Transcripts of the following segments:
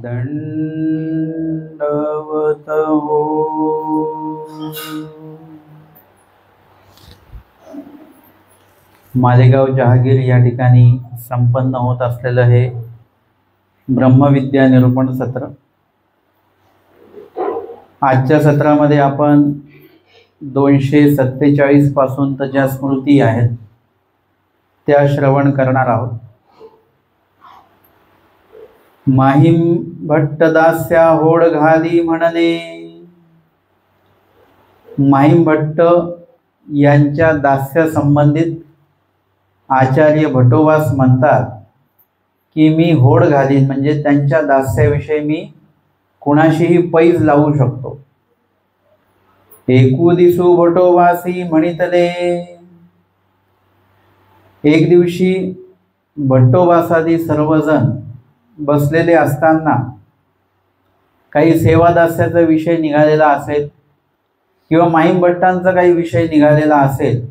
दंडवत हो। मालेगाव जहागीर या ठिकाणी संपन्न होत असलेलं हे ब्रह्मविद्या निरूपण सत्र। आजच्या सत्रामध्ये आपण 247 पासून तर ज्या स्मृती आहेत त्या श्रवण करणार आहोत। माहिम भट्टदास्या होड घाली म्हणणे। माहिम भट्ट यांच्या दास्य संबंधित आचार्य भटोबास म्हणतात की मी होड घालीन, म्हणजे त्यांच्या दास्याविषयी मी कुणाशीही पैज लावू शकतो। एकू दिसू भटोबासी म्हणितले। एक दिवशी भट्टोबासादी सर्वजण बसलेले असताना काही सेवादास्याचा विषय निघालेला असेल किंवा माहिम भट्टांचा काही विषय निघालेला असेल,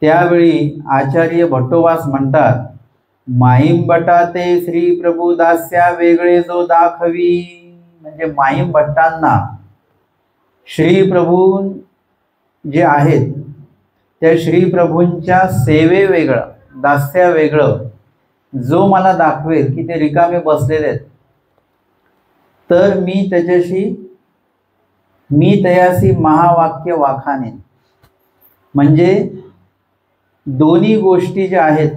त्यावेळी आचार्य भट्टोबास म्हणतात, माहिम भट्टा ते श्री प्रभू दास्या वेगळे जो दाखवी। म्हणजे माहिम भट्टांना श्री प्रभू जे आहेत त्या श्री प्रभूंच्या सेवे वेगळं, दास्या वेगळं जो मला दाखवेल की ते रिकामे बसलेले आहेत, तर मी तयासी महावाक्य वाखानेन। म्हणजे दोन्ही गोष्टी ज्या आहेत,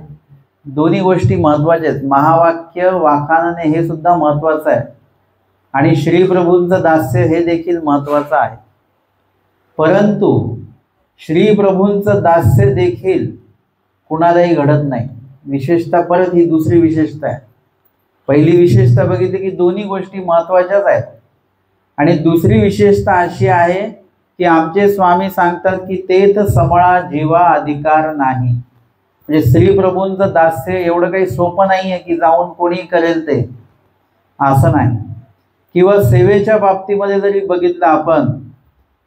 दोन्ही गोष्टी महत्त्वाच्या आहेत। महावाक्य वाखाणणे हे सुद्धा महत्त्वाचं आहे आणि श्री प्रभूंचं दास्य हे देखील महत्त्वाचं आहे। परंतु श्री प्रभूंचं दास्य देखील कुणालाही घडत नाही। विशेषतः परत ही दुसरी विशेषता आहे। पहिली विशेषता बघितली की दोन्ही गोष्टी महत्त्वाच्याच आहेत, आणि दुसरी विशेषता अशी आहे की आमचे स्वामी सांगतात की तेथ समळा जीवा अधिकार नाही। म्हणजे श्री प्रभूंचं दास्य एवढं काही सोपं नाही आहे की जाऊन कोणी करेल ते, असं नाही। किंवा सेवेच्या बाबतीमध्ये जरी बघितलं आपण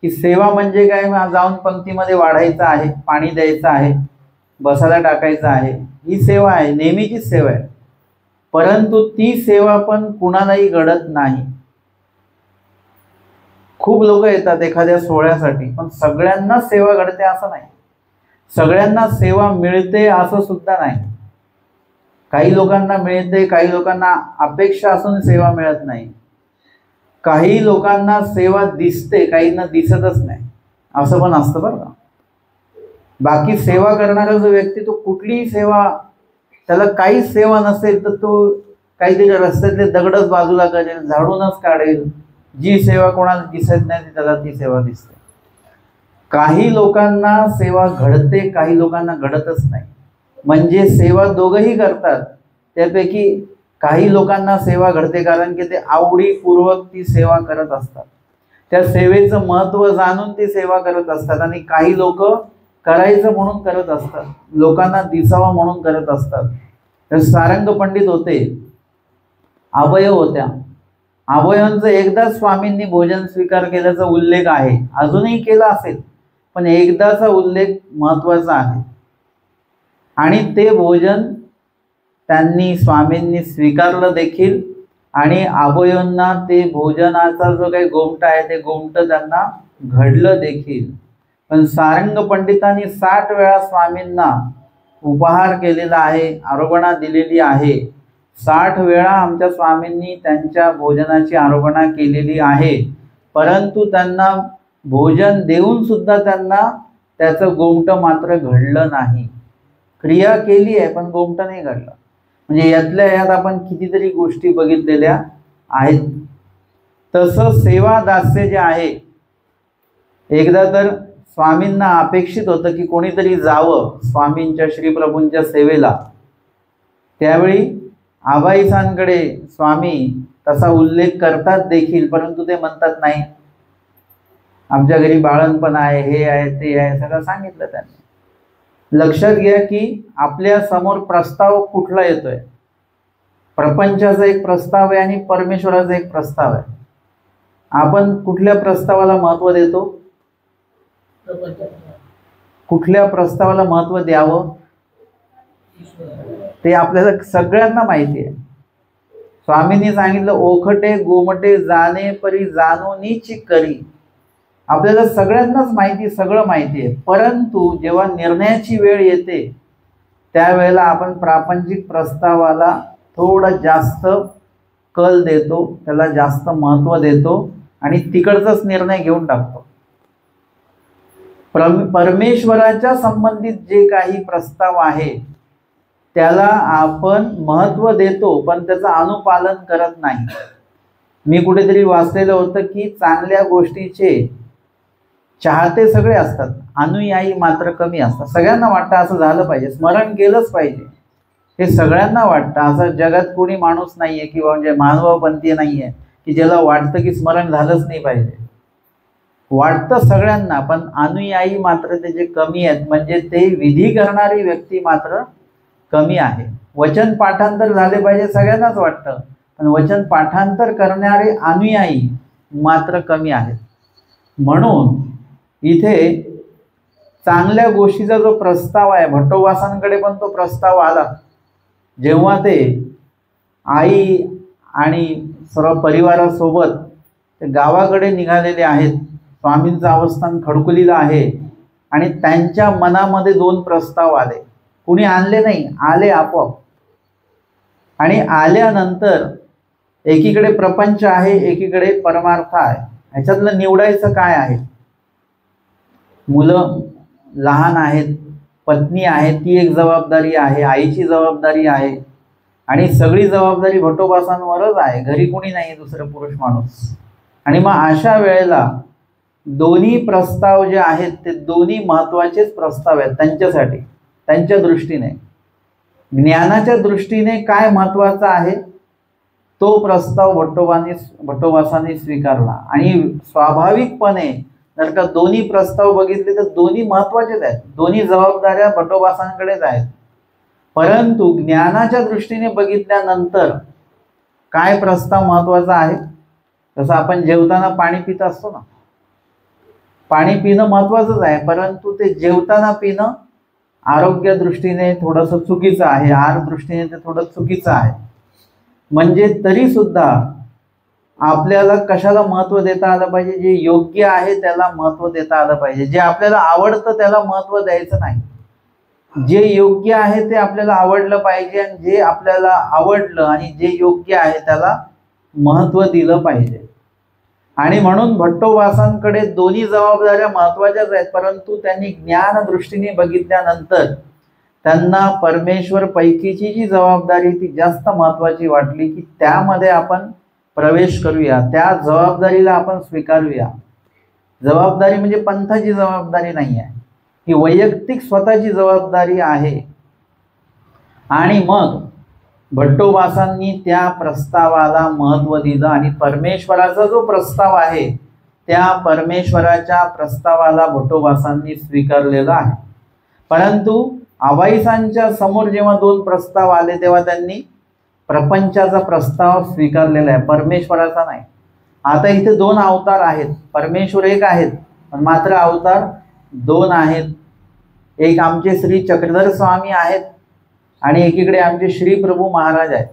की सेवा म्हणजे काय, जाऊन पंक्तीमध्ये वाढायचं आहे, पाणी द्यायचं आहे, बसायला टाकायचं आहे, ही सेवा आहे, नेहमीचीच सेवा आहे। परंतु ती सेवा पण कुणालाही घडत नाही। खूप लोक येतात एखाद्या सोहळ्यासाठी, पण सगळ्यांना सेवा घडते असं नाही, सगळ्यांना सेवा मिळते असं सुद्धा नाही। काही लोकांना मिळते, काही लोकांना अपेक्षा असून सेवा मिळत नाही, काही लोकांना सेवा दिसते, काहींना दिसतच नाही, असं पण असतं बरं का। बाकी सेवा करणारा जो व्यक्ती तो कुठलीही सेवा, त्याला काहीच सेवा नसेल तर तो काहीतरी रस्त्यातले दगडच बाजूला करेल, झाडूनच काढेल, जी सेवा कोणाला दिसत नाही त्याला ती सेवा दिसते। काही लोकांना सेवा घडते, काही लोकांना घडतच नाही। म्हणजे सेवा दोघंही करतात, त्यापैकी काही लोकांना सेवा घडते कारण की ते आवडीपूर्वक ती सेवा करत असतात, त्या सेवेचं महत्त्व जाणून ती सेवा करत असतात, आणि काही लोक करायचं म्हणून करत असतात, लोकांना दिसावं म्हणून करत असतात। तर सारंग पंडित होते, अभय होत्या, अभयांचं एकदा स्वामींनी भोजन स्वीकार केल्याचा उल्लेख आहे, अजूनही केला असेल पण एकदाचा उल्लेख महत्त्वाचा आहे। आणि ते भोजन त्यांनी स्वामींनी स्वीकारलं देखील, आणि अभयांना ते भोजनाचा जो काही गोमटा आहे ते गोमटं त्यांना घडलं देखील। पण सारंग पंडितांनी 60 वेळा स्वामींना उपहार केलेला आहे, आरोगणा दिलेली आहे। 60 वेळा आमच्या स्वामींनी त्यांच्या भोजनाची आरोगणा केलेली आहे, परंतु त्यांना भोजन देऊन सुद्धा त्यांना त्याचं गोमटं मात्र घडलं नाही। क्रिया केली आहे पण गोमटं नाही घडलं। म्हणजे यातल्या यात आपण कितीतरी गोष्टी बघितलेल्या आहेत। तसं सेवा दास्य जे आहे, एकदा तर स्वामींना अपेक्षित होतं की कोणीतरी जावं स्वामींच्या श्रीप्रभूंच्या सेवेला। त्यावेळी आबाईसांकडे स्वामी तसा उल्लेख करतात देखील, परंतु ते म्हणतात नाही, आमच्या घरी बाळणपण आहे, हे आहे, ते आहे, सगळं सांगितलं त्यांनी। लक्षात घ्या की आपल्या समोर प्रस्ताव कुठला येतोय, प्रपंचाचा एक प्रस्ताव आहे आणि परमेश्वराचा एक प्रस्ताव आहे। आपण कुठल्या प्रस्तावाला महत्त्व देतो, कुठल्या प्रस्तावाला महत्त्व द्यावं ते आपल्याला सगळ्यांना माहिती आहे। स्वामींनी सांगितलं, ओखटे गोमटे जाणे परी जाणोनीची करी. आपल्याला सगळ्यांनाच माहिती, सगळं माहिती आहे, परंतु जेव्हा निर्णयाची वेळ येते त्यावेळेला आपण प्रापंचिक प्रस्तावाला थोडं जास्त कल देतो, त्याला जास्त महत्त्व देतो आणि तिकडचाच निर्णय घेऊन टाकतो. परमेश्वराच्या संबंधित जे काही प्रस्ताव आहे त्याला आपण महत्त्व देतो, पण त्याचं अनुपालन करत नाही. मी कुठेतरी वाचलेलं होतं की चांगल्या गोष्टीचे चाहते सगळे असतात, अनुयायी मात्र कमी असतात. सगळ्यांना वाटतं असं झालं पाहिजे, स्मरण केलंच पाहिजे, हे सगळ्यांना वाटतं. असं जगात कोणी माणूस नाहीये किंवा म्हणजे मानवपंथी नाहीये की ज्याला वाटतं की स्मरण झालंच नाही पाहिजे. वाटतं सगळ्यांना, पण अनुयायी मात्र त्याचे कमी आहेत, म्हणजे ते विधी करणारी व्यक्ती मात्र कमी आहे. वचन पाठांतर झाले पाहिजे सगळ्यांनाच वाटतं, पण वचन पाठांतर करणारे अनुयायी मात्र कमी आहेत. म्हणून इथे चांगल्या गोष्टीचा जो प्रस्ताव आहे, भट्टोबासांकडे पण तो प्रस्ताव आला. जेव्हा ते आई आणि सर्व परिवारासोबत ते गावाकडे निघालेले आहेत, स्वामींचं अवस्थान खडकुलीला आहे आणि त्यांच्या मनामध्ये दोन प्रस्ताव आले. कुणी आणले नाही, आले आपोआप. आणि आल्यानंतर एकीकडे प्रपंच आहे, एकीकडे परमार्थ आहे. ह्याच्यातलं निवडायचं काय आहे? मुलं लहान आहेत, पत्नी आहे, ती एक जबाबदारी आहे, आईची जबाबदारी आहे आणि सगळी जबाबदारी भट्टोबासांवरच आहे. घरी कोणी नाही दुसरं पुरुष माणूस. आणि मग अशा वेळेला दोन्ही प्रस्ताव जे आहेत ते दोन्ही महत्त्वाचेच प्रस्ताव आहेत त्यांच्यासाठी, त्यांच्या दृष्टीने. ज्ञानाच्या दृष्टीने काय महत्त्वाचं आहे तो प्रस्ताव भट्टोबासांनी स्वीकारला. आणि स्वाभाविकपणे जर का दोन्ही प्रस्ताव बघितले तर दोन्ही महत्त्वाचेच आहेत, दोन्ही जबाबदाऱ्या भट्टोबासांकडेच आहेत. परंतु ज्ञानाच्या दृष्टीने बघितल्यानंतर काय प्रस्ताव महत्त्वाचा आहे? जसं आपण जेवताना पाणी पित असतो ना, पाणी पिणं महत्त्वाचंच आहे, परंतु ते जेवताना पिणं आरोग्य दृष्टीने थोडंसं चुकीचं आहे, आहार दृष्टीने ते थोडं चुकीचं आहे. म्हणजे तरी सुद्धा आपल्याला कशाला महत्त्व देता आलं पाहिजे? जे योग्य आहे त्याला महत्त्व देता आलं पाहिजे. जे आपल्याला आवडतं त्याला महत्त्व द्यायचं नाही. जे योग्य आहे ते आपल्याला आवडलं पाहिजे आणि जे आपल्याला आवडलं आणि जे योग्य आहे त्याला महत्त्व दिलं पाहिजे. आणि म्हणून भट्टोबासांकडे दोन्ही जबाबदाऱ्या महत्त्वाच्याच आहेत, परंतु त्यांनी ज्ञान दृष्टीने बघितल्यानंतर त्यांना परमेश्वर पैकीची जी जबाबदारी ती जास्त महत्त्वाची वाटली की त्यामध्ये आपण प्रवेश करूया, त्या जबाबदारीला आपण स्वीकारूया. जबाबदारी म्हणजे पंथाची जबाबदारी नाही आहे, ही वैयक्तिक स्वतःची जबाबदारी आहे. आणि मग भट्टोबासांनी त्या प्रस्तावाला महत्त्व दिलं आणि परमेश्वराचा जो प्रस्ताव आहे त्या परमेश्वराच्या प्रस्तावाला भट्टोबासांनी स्वीकारलेला आहे. परंतु आबाईसांच्या समोर जेव्हा दोन प्रस्ताव आले तेव्हा त्यांनी प्रपंचाचा प्रस्ताव स्वीकारलेला आहे, परमेश्वराचा नाही. आता इथे दोन अवतार आहेत, परमेश्वर एक आहेत पण मात्र अवतार दोन आहेत. एक आमचे श्री चक्रधर स्वामी आहेत आणि एकीकडे आमचे श्री प्रभू महाराज आहेत.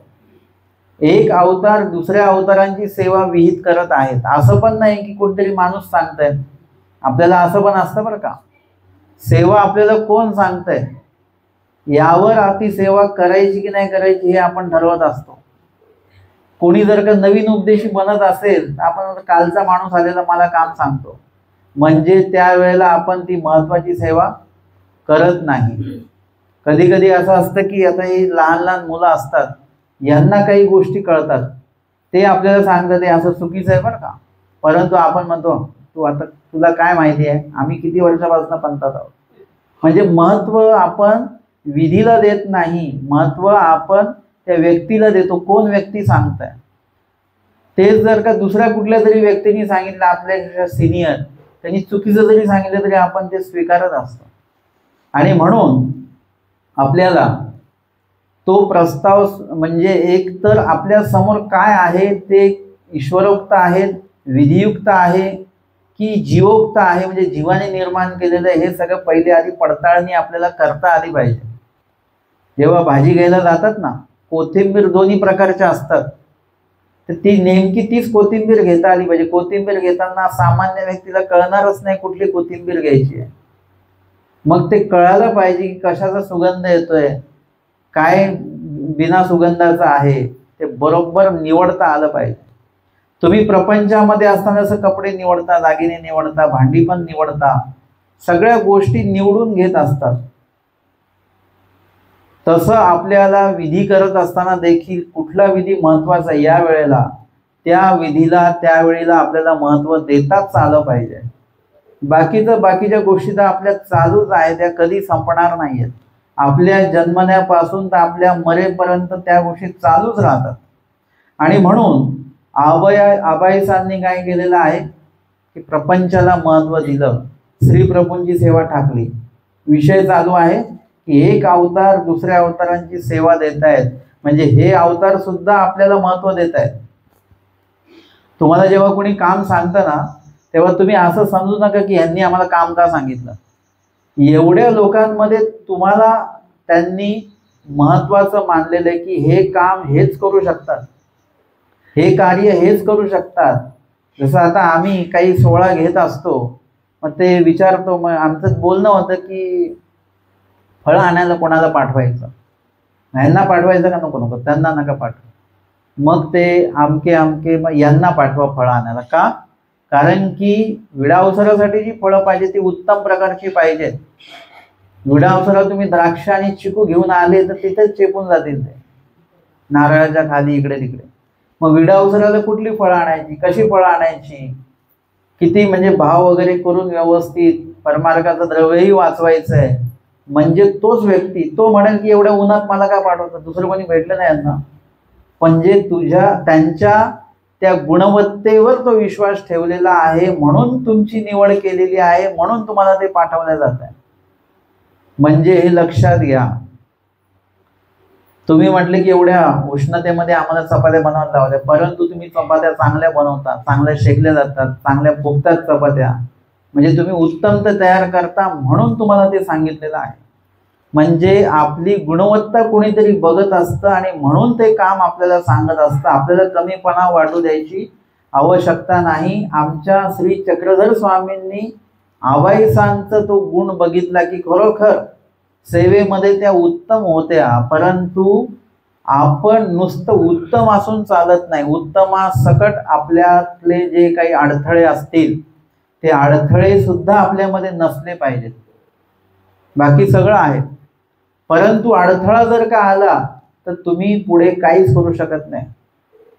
एक अवतार दुसऱ्या अवतारांची सेवा विहित करत आहेत. असं पण नाही की कोणतरी माणूस सांगतंय आपल्याला, असं पण असतं बरं का. सेवा आपल्याला कोण सांगतंय यावर ती सेवा करायची की नाही करायची हे आपण ठरवत असतो. कोणी जर का नवीन उपदेशी बनत असेल तर आपण कालचा माणूस आलेला मला काम सांगतो, म्हणजे त्यावेळेला आपण ती महत्त्वाची सेवा करत नाही. कधी कधी असं असतं की आता ही लहान लहान मुलं असतात, यांना काही गोष्टी कळतात, ते आपल्याला सांगतात ते असं चुकीचं आहे बरं का, परंतु आपण म्हणतो तू आता तुला काय माहिती आहे, आम्ही किती वर्षापासून पंथात आहोत. म्हणजे महत्त्व आपण विधीला देत नाही, महत्त्व आपण त्या व्यक्तीला देतो. कोण व्यक्ती सांगताय तेच जर का दुसऱ्या कुठल्या तरी व्यक्तीने सांगितलं, आपल्या सिनियर त्यांनी चुकीचं जरी सांगितलं तरी आपण ते स्वीकारत असतो. आणि म्हणून आपल्याला तो प्रस्ताव म्हणजे एक तर आपल्या समोर काय आहे ते ईश्वरोक्त आहे, विधियुक्त आहे की जीवोक्त आहे, म्हणजे जीवाने निर्माण केलेलं आहे, हे सगळं पहिले आधी पडताळणी आपल्याला करता आली पाहिजे. जेव्हा भाजी घ्यायला जातात ना, कोथिंबीर दोन्ही प्रकारच्या असतात, तर ती नेमकी तीच कोथिंबीर घेता आली पाहिजे. कोथिंबीर घेताना सामान्य व्यक्तीला कळणारच नाही कुठली कोथिंबीर घ्यायची आहे. मग ते कळायला पाहिजे की कशाचा सुगंध येतोय, काय बिना सुगंधाचा आहे, ते बरोबर निवडता आलं पाहिजे. तुम्ही प्रपंचामध्ये असताना जसं कपडे निवडता, दागिने निवडता, भांडी पण निवडता, सगळ्या गोष्टी निवडून घेत असतात, तसं आपल्याला विधी करत असताना देखील कुठला विधी महत्वाचा या वेळेला, त्या विधीला त्यावेळेला आपल्याला महत्व देताच आलं पाहिजे. बाकीच्या गोष्टी तर आपल्या चालूच आहे, त्या कधी संपणार नाहीयेत. आपल्या जन्मण्यापासून तर आपल्या मरेपर्यंत त्या गोष्टी चालूच राहतात. आणि म्हणून आबाईसांनी काय केलेलं आहे की प्रपंचाला महत्व दिलं, श्री प्रभूंची सेवा टाकली. विषय चालू आहे की एक अवतार दुसऱ्या अवतारांची सेवा देत आहेत, म्हणजे हे अवतार सुद्धा आपल्याला महत्व देत आहेत. तुम्हाला जेव्हा कोणी काम सांगतं ना, तेव्हा तुम्ही असं समजू नका की यांनी आम्हाला काम का सांगितलं. एवढ्या लोकांमध्ये तुम्हाला त्यांनी महत्वाचं मानलेलं आहे की हे काम हेच करू शकतात, हे कार्य हेच करू शकतात. जसं आता आम्ही काही सोहळा घेत असतो, मग ते विचारतो, मग आमचं बोलणं होतं की फळं आणायला कोणाला पाठवायचं, यांना पाठवायचं का नको, नको त्यांना नका पाठवा. मग ते आमके मग यांना पाठवा फळं आणायला. का? कारण की विडा अवसरासाठी जी फळं पाहिजे ती उत्तम प्रकारची पाहिजे. विडा अवसराला तुम्ही द्राक्ष आणि चिकू घेऊन आले तर तिथेच चेपून जातील ते नारळाच्या खाली इकडे तिकडे. मग विडा अवसराला कुठली फळं आणायची, कशी फळं आणायची, किती म्हणजे भाव वगैरे करून व्यवस्थित परमार्गाचं द्रव्यही वाचवायचं आहे. म्हणजे तोच व्यक्ती तो म्हणेल की एवढ्या उन्हात मला का पाठवतं, दुसरं कोणी भेटलं नाही यांना. म्हणजे त्यांच्या त्या गुणवत्तेवर तो विश्वास ठेवलेला आहे, म्हणून तुमची निवड केलेली आहे, म्हणून तुम्हाला ते पाठवलं जात आहे. म्हणजे हे लक्षात घ्या. तुम्ही म्हटले की एवढ्या उष्णतेमध्ये आम्हाला चपात्या बनवायला लावल्या, परंतु तुम्ही चपात्या चांगल्या बनवता, चांगल्या शेकल्या जातात, चांगल्या फुगतात चपात्या, म्हणजे तुम्ही उत्तम तर तयार करता, म्हणून तुम्हाला ते सांगितलेलं आहे. म्हणजे आपली गुणवत्ता कोणीतरी बघत असतं आणि म्हणून ते काम आपल्याला सांगत असतं. आपल्याला कमीपणा वाटू द्यायची आवश्यकता नाही. आमच्या श्री चक्रधर स्वामींनी आबाईसांचा तो गुण बघितला की खरोखर सेवेमध्ये त्या उत्तम होत्या, परंतु आपण नुसतं उत्तम असून चालत नाही. उत्तमासकट आपल्यातले जे काही अडथळे असतील ते अडथळे सुद्धा आपल्यामध्ये नसले पाहिजेत. बाकी सगळं आहे, परंतु अडथळा जर का आला तर तुम्ही पुढे काहीच करू शकत नाही.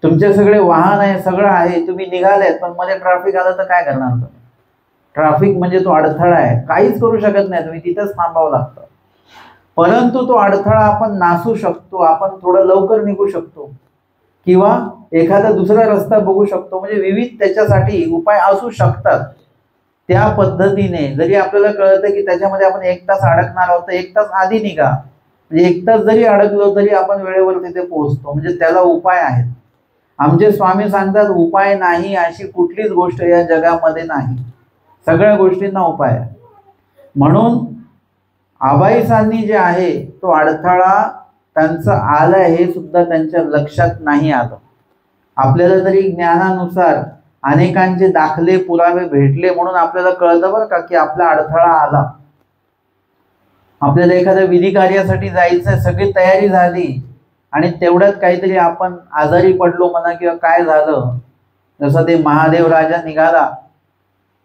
तुमचे सगळे वाहन आहे, सगळं आहे, तुम्ही निघालेत, पण मध्ये ट्रॅफिक आलं तर काय करणार तुम्ही? ट्रॅफिक म्हणजे तो अडथळा आहे, काहीच करू शकत नाही तुम्ही, तिथंच थांबावं लागतं. परंतु तो अडथळा आपण नासू शकतो, आपण थोडं लवकर निघू शकतो किंवा एखादा दुसरा रस्ता बघू शकतो. म्हणजे विविध त्याच्यासाठी उपाय असू शकतात. त्या पद्धतीने जरी आपल्याला कळतं की त्याच्यामध्ये आपण 1 तास अडकणार आहोत, 1 तास आधी निघा. म्हणजे 1 तास जरी अडकलो तरी आपण वेळेवर तिथे पोहोचतो. म्हणजे त्याला उपाय आहेत. आमचे स्वामी सांगतात उपाय नाही अशी कुठलीच गोष्ट या जगामध्ये नाही, सगळ्या गोष्टींना उपाय आहे. म्हणून आबाईसांनी जे आहे तो अडथळा त्यांचं आलं हे सुद्धा त्यांच्या लक्षात नाही आलं. आपल्याला तरी ज्ञानानुसार अनेकांचे दाखले पुरावे भेटले म्हणून आपल्याला कळतं बरं का की आपला अडथळा आला. आपल्याला एखाद्या विधी कार्यासाठी जायचं, सगळी तयारी झाली आणि तेवढ्यात काहीतरी आपण आजारी पडलो म्हणा किंवा काय झालं. जसं ते महादेव राजा निघाला,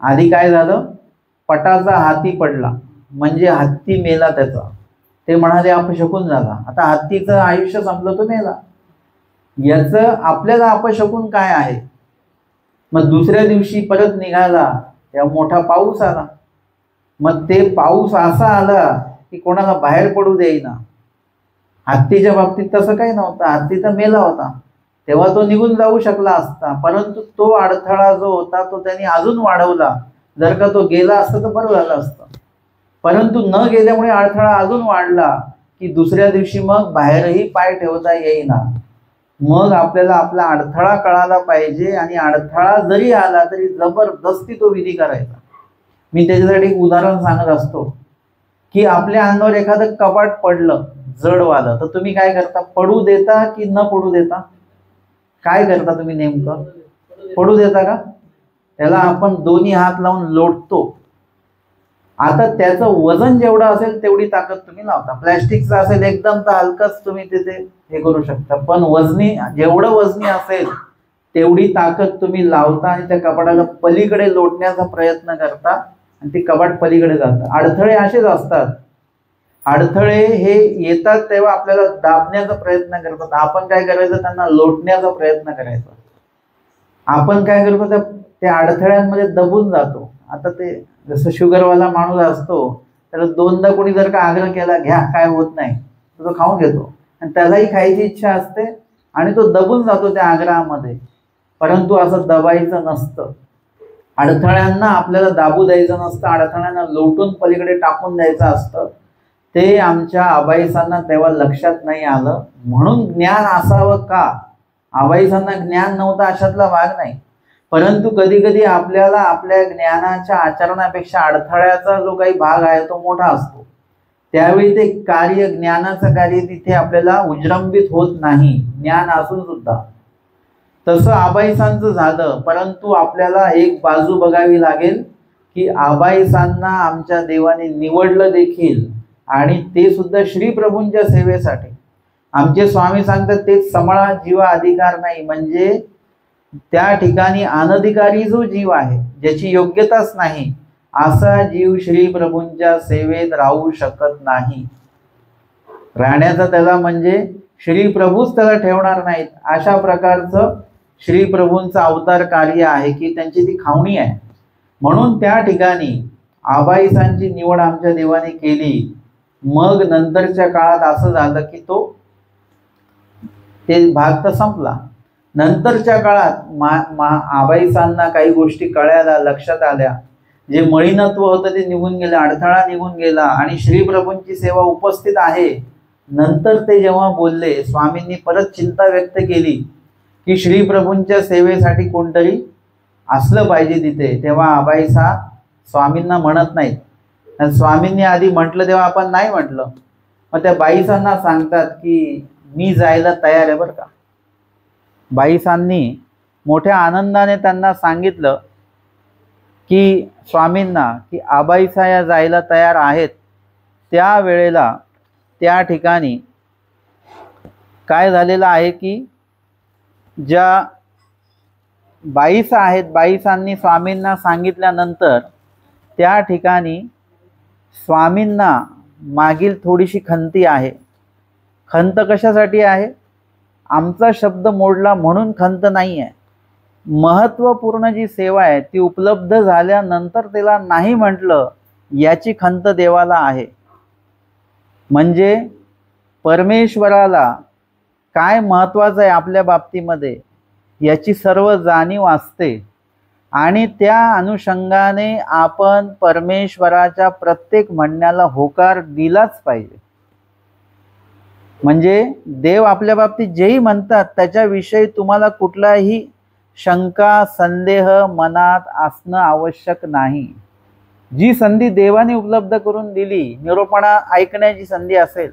आधी काय झालं, पटाचा हाती पडला, म्हणजे हत्ती मेला त्याचा. ते म्हणाले अपशकुन झाला, आता हत्तीचं आयुष्य संपलं तो मेला. याचं आपल्याला अपशकुन काय आहे. मग दुसऱ्या दिवशी परत निघाला, तेव्हा मोठा पाऊस आला. मग ते पाऊस असा आला की कोणाला बाहेर पडू देईना. हत्तीच्या बाबतीत तसं काही नव्हतं, हत्ती तर मेला होता, तेव्हा तो निघून जाऊ शकला असता, परंतु तो अडथळा जो होता तो त्यांनी अजून वाढवला. जर का तो गेला असता तर बरं झालं असतं, परंतु न गेल्यामुळे अडथळा अजून वाढला की दुसऱ्या दिवशी मग बाहेरही पाय ठेवता येईना. मग आपल्याला आपला अडथळा कळाला पाहिजे आणि अडथळा जरी आला तरी जबरदस्ती तो विधी करायचा. मी त्याच्यासाठी एक उदाहरण सांगत असतो की आपल्या अंगावर एखादं कपाट पडलं जडवालं, तर तुम्ही काय करता, पडू देता की न पडू देता? काय करता तुम्ही नेमकं? पडू देता का? त्याला आपण दोन्ही हात लावून लोटतो. आता त्याचं वजन जेवढं असेल तेवढी ताकद तुम्ही लावता. प्लॅस्टिकचं असेल एकदम तर हलकंच तुम्ही तिथे हे करू शकता, पण वजनी जेवढं वजनी असेल तेवढी ताकद तुम्ही लावता आणि त्या कपाटाला पलीकडे लोटण्याचा प्रयत्न करता आणि ते कपाट पलीकडे जातं. अडथळे असेच असतात. अडथळे हे येतात तेव्हा आपल्याला दाबण्याचा प्रयत्न करतात. आपण काय करायचं? त्यांना लोटण्याचा प्रयत्न करायचा. आपण काय करतो? त्या अडथळ्यांमध्ये दबून जातो. आता ते जसं शुगरवाला माणूस असतो, त्याला दोनदा कोणी जर का आग्रह केला, घ्या काय होत नाही, तो खाऊन घेतो आणि त्यालाही खायची इच्छा असते आणि तो दबून जातो त्या आग्रहामध्ये. परंतु असं दबायचं नसतं. अडथळ्यांना आपल्याला दाबू द्यायचं नसतं, अडथळ्यांना लोटून पलीकडे टाकून द्यायचं असतं. ते आमच्या आबाईसांना तेव्हा लक्षात नाही आलं, म्हणून ज्ञान असावं का? आबाईसांना ज्ञान नव्हतं अशातला भाग नाही. परंतु कधी कधी आपल्याला आपल्या ज्ञानाच्या आचरणापेक्षा अडथळ्याचा जो काही भाग आहे तो मोठा असतो. त्यावेळी ते कार्य, ज्ञानाचं कार्य तिथे आपल्याला उजृंभित होत नाही, ज्ञान असून सुद्धा. तसं आबाईसांचं झालं. परंतु आपल्याला एक बाजू बघावी लागेल की आबाईसांना आमच्या देवाने निवडलं देखील, आणि ते सुद्धा श्री प्रभूंच्या सेवेसाठी. आमचे स्वामी सांगतात तेच समळा जीवा अधिकार नाही, म्हणजे त्या ठिकाणी अनधिकारी जो जीव आहे, ज्याची योग्यताच नाही, असा जीव श्री प्रभूंच्या सेवेत राहू शकत नाही. राहण्याचा त्याला म्हणजे श्री प्रभूच त्याला ठेवणार नाहीत, अशा प्रकारचं श्री प्रभूंचं अवतार कार्य आहे की त्यांची ती खावणी आहे. म्हणून त्या ठिकाणी आबाईसांची निवड आमच्या देवाने केली. मग नंतरच्या काळात असं झालं की ते भाग तर संपला. नंतरच्या काळात आबाईसांना काही गोष्टी कळायला, लक्षात आल्या. जे मळीनत्व होतं ते निघून गेलं, अडथळा निघून गेला आणि श्रीप्रभूंची सेवा उपस्थित आहे. नंतर ते जेव्हा बोलले, स्वामींनी परत चिंता व्यक्त केली की श्रीप्रभूंच्या सेवेसाठी कोणतरी असलं पाहिजे तिथे, तेव्हा आबाईसा स्वामींना म्हणत नाहीत. आणि स्वामींनी आधी म्हटलं तेव्हा आपण नाही म्हटलं. मग त्या बाईसांना सांगतात की मी जायला तयार आहे बरं का. बाईसांनी मोठ्या आनंदाने त्यांना सांगितलं की स्वामींना की आबाईसा या जायला तयार आहेत. त्यावेळेला त्या ठिकाणी काय झालेलं आहे की ज्या बाईसा आहेत, बाईसांनी स्वामींना सांगितल्यानंतर त्या ठिकाणी स्वामींना मागील थोडीशी खंती आहे. खंत कशासाठी आहे? आमचा शब्द मोडला म्हणून खंत नाही आहे. महत्त्वपूर्ण जी सेवा आहे ती उपलब्ध झाल्यानंतर त्याला नाही म्हटलं याची खंत देवाला आहे. म्हणजे परमेश्वराला काय महत्त्वाचं आहे आपल्या बाबतीमध्ये याची सर्व जाणीव असते आणि त्या अनुषंगाने आपण परमेश्वराच्या प्रत्येक म्हणण्याला होकार दिलाच पाहिजे. म्हणजे देव आपल्या बाबतीत जेही म्हणतात त्याच्याविषयी तुम्हाला कुठलाही शंका, संदेह मनात असणं आवश्यक नाही. जी संधी देवाने उपलब्ध करून दिली, निरोपणा ऐकण्याची संधी असेल,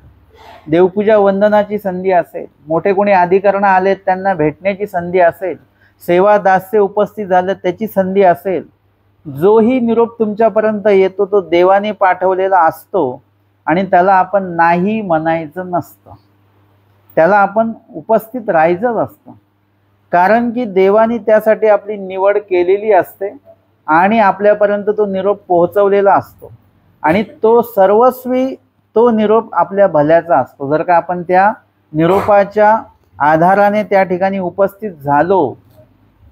देवपूजा वंदनाची संधी असेल, मोठे कोणी अधिकरण आले त्यांना भेटण्याची संधी असेल, सेवा दास्य उपस्थित झाले त्याची संधी असेल, जोही निरोप तुमच्यापर्यंत येतो तो देवाने पाठवलेला असतो आणि त्याला आपण नाही म्हणायचं नसतं. त्याला आपण उपस्थित राहायचंच असतं. कारण की देवाने त्यासाठी आपली निवड केलेली असते आणि आपल्यापर्यंत तो निरोप पोहोचवलेला असतो आणि तो सर्वस्वी तो निरोप आपल्या भल्याचा असतो. जर का आपण त्या निरोपाच्या आधाराने त्या ठिकाणी उपस्थित झालो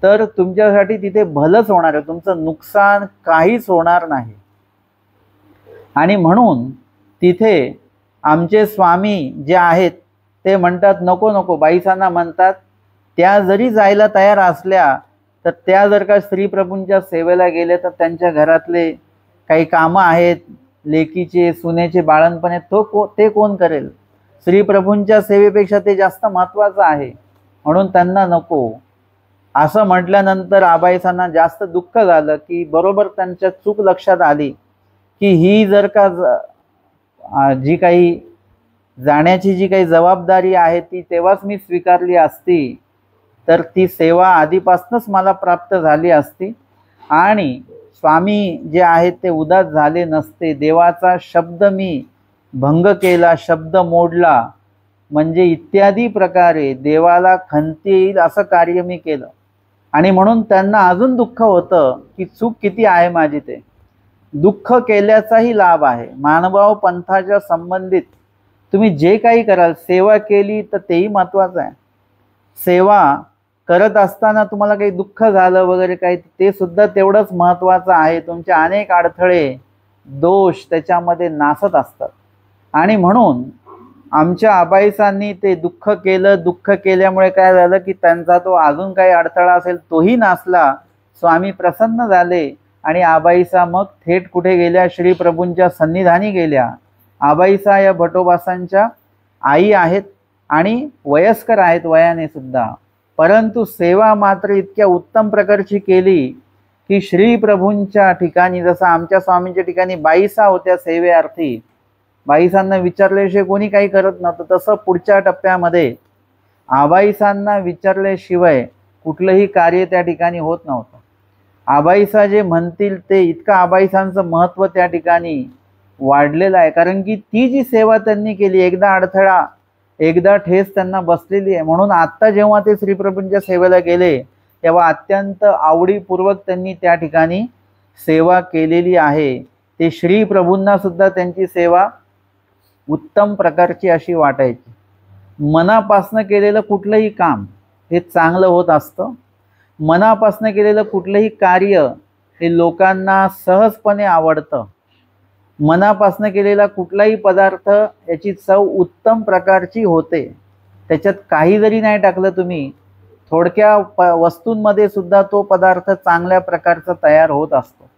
तर तुमच्यासाठी तिथे भलंच होणार आहे, तुमचं नुकसान काहीच होणार नाही. आणि म्हणून तिथे आमचे स्वामी जे आहेत ते म्हणतात नको नको. बाईसांना म्हणतात त्या जरी जायला तयार असल्या तर त्या जर का श्रीप्रभूंच्या सेवेला गेले तर त्यांच्या घरातले काही कामं आहेत, लेकीचे सुनेचे बाळणपणे ते कोण करेल? श्रीप्रभूंच्या सेवेपेक्षा ते जास्त महत्त्वाचं आहे, म्हणून त्यांना नको. असं म्हटल्यानंतर आबाईसांना जास्त दुःख झालं की बरोबर त्यांच्या चूक लक्षात आली की ही जर का जी काही जाण्याची जी काही जबाबदारी आहे ती तेव्हाच मी स्वीकारली असती तर ती सेवा आधीपासूनच मला प्राप्त झाली असती आणि स्वामी जे आहेत ते उदास झाले नसते. देवाचा शब्द मी भंग केला, शब्द मोडला, म्हणजे इत्यादी प्रकारे देवाला खंती येईल असं कार्य मी केलं. आणि म्हणून त्यांना अजून दुःख होतं की चूक किती आहे माझी. ते दुःख केल्याचाही लाभ आहे. मानभाव पंथाच्या संबंधित तुम्ही जे काही कराल, सेवा केली तर तेही महत्त्वाचं आहे. सेवा करत असताना तुम्हाला काही दुःख झालं वगैरे काही, ते सुद्धा तेवढंच महत्त्वाचं आहे. तुमचे अनेक अडथळे, दोष त्याच्यामध्ये नासत असतात. आणि म्हणून आमच्या आबाईसांनी ते दुःख केलं. दुःख केल्यामुळे काय झालं की त्यांचा तो अजून काही अडथळा असेल तोही नासला. स्वामी प्रसन्न झाले आणि आबाईसा मग थेट कुठे गेल्या? श्री प्रभूंच्या सन्निधानी गेल्या. आबाईसा या भटोबासांच्या आई आहेत आणि वयस्कर आहेत वयाने सुद्धा, परंतु सेवा मात्र इतक्या उत्तम प्रकारची केली की श्री प्रभूंच्या ठिकाणी, जसं आमच्या स्वामींच्या ठिकाणी बाईसा होत्या सेवेअर्थी, बाईसांना विचारल्याशिवाय कोणी काही करत नव्हतं, तसं पुढच्या टप्प्यामध्ये आबाईसांना विचारल्याशिवाय कुठलंही कार्य त्या ठिकाणी होत नव्हतं. आबाईसा जे म्हणतील ते, इतकं आबाईसांचं महत्त्व त्या ठिकाणी वाढलेलं आहे. कारण की ती जी सेवा त्यांनी केली, एकदा अडथळा, एकदा ठेस त्यांना बसलेली आहे. म्हणून आत्ता जेव्हा ते श्रीप्रभूंच्या सेवेला गेले तेव्हा अत्यंत आवडीपूर्वक त्यांनी त्या ठिकाणी सेवा केलेली आहे. ते श्री प्रभूंना सुद्धा त्यांची सेवा उत्तम प्रकारची अशी वाटायची. मनापासनं केलेलं कुठलंही काम हे चांगलं होत असतं. मनापासनं केलेलं कुठलंही कार्य हे लोकांना सहजपणे आवडतं. मनापासनं केलेला कुठलाही पदार्थ याची चव उत्तम प्रकारची होते. त्याच्यात काही जरी नाही टाकलं तुम्ही, थोडक्या वस्तूंमध्ये सुद्धा तो पदार्थ चांगल्या प्रकारचा तयार होत असतो.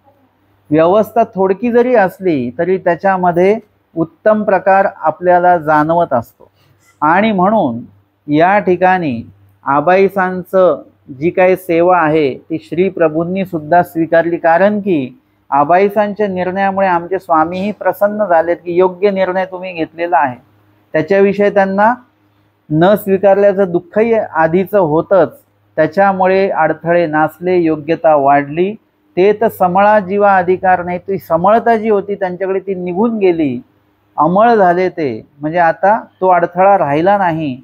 व्यवस्था थोडकी जरी असली तरी त्याच्यामध्ये उत्तम प्रकार आपल्याला जाणवत असतो. आणि म्हणून या ठिकाणी आबाईसांचं जी काही सेवा आहे ती श्री प्रभूंनी सुद्धा स्वीकारली. कारण की आबाईसांच्या निर्णयामुळे आमचे स्वामीही प्रसन्न झालेत की योग्य निर्णय तुम्ही घेतलेला आहे. त्याच्याविषयी त्यांना न स्वीकारल्याचं दुःखही आधीचं होतंच. त्याच्यामुळे अडथळे नासले, योग्यता वाढली. ते तर समळा जीवा अधिकार नाही, ती समळता जी होती त्यांच्याकडे ती निघून गेली, अमळ झाले ते. म्हणजे आता तो अडथळा राहिला नाही.